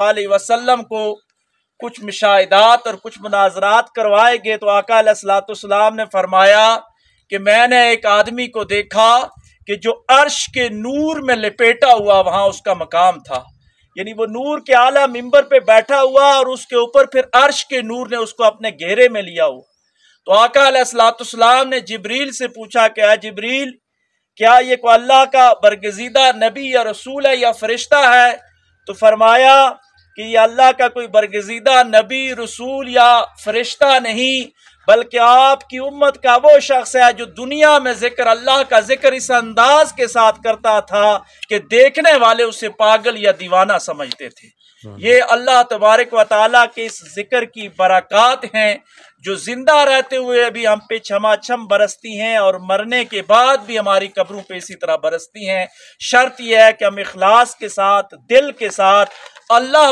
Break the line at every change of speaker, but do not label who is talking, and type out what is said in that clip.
अलैहि वसल्लम को कुछ मुशाहिदात और कुछ मुनाजरात करवाए गए तो आका अलैहिस्सलाम ने फरमाया कि मैंने एक आदमी को देखा कि जो अर्श के नूर में लपेटा हुआ वहां उसका मकाम था, यानी वो नूर के आला मिंबर पे बैठा हुआ और उसके ऊपर फिर अर्श के नूर ने उसको अपने घेरे में लिया हुआ। तो आका अलैहिस्सलाम ने जिब्रील से पूछा, क्या जिब्रील, क्या ये को अल्लाह का बरगजीदा नबी या रसूल है या फरिश्ता है? तो फरमाया कि ये अल्लाह का कोई बरगजीदा नबी, रसूल या फरिश्ता नहीं, बल्कि आपकी उम्मत का वो शख्स है जो दुनिया में जिक्र, अल्लाह का जिक्र इस अंदाज के साथ करता था कि देखने वाले उसे पागल या दीवाना समझते थे। ये अल्लाह तबारक व तआला के इस जिक्र की बरक़ात हैं जो जिंदा रहते हुए अभी हम पे छमाछम बरसती हैं और मरने के बाद भी हमारी कब्रों पे इसी तरह बरसती हैं। शर्त यह है कि हम इखलास के साथ, दिल के साथ अल्लाह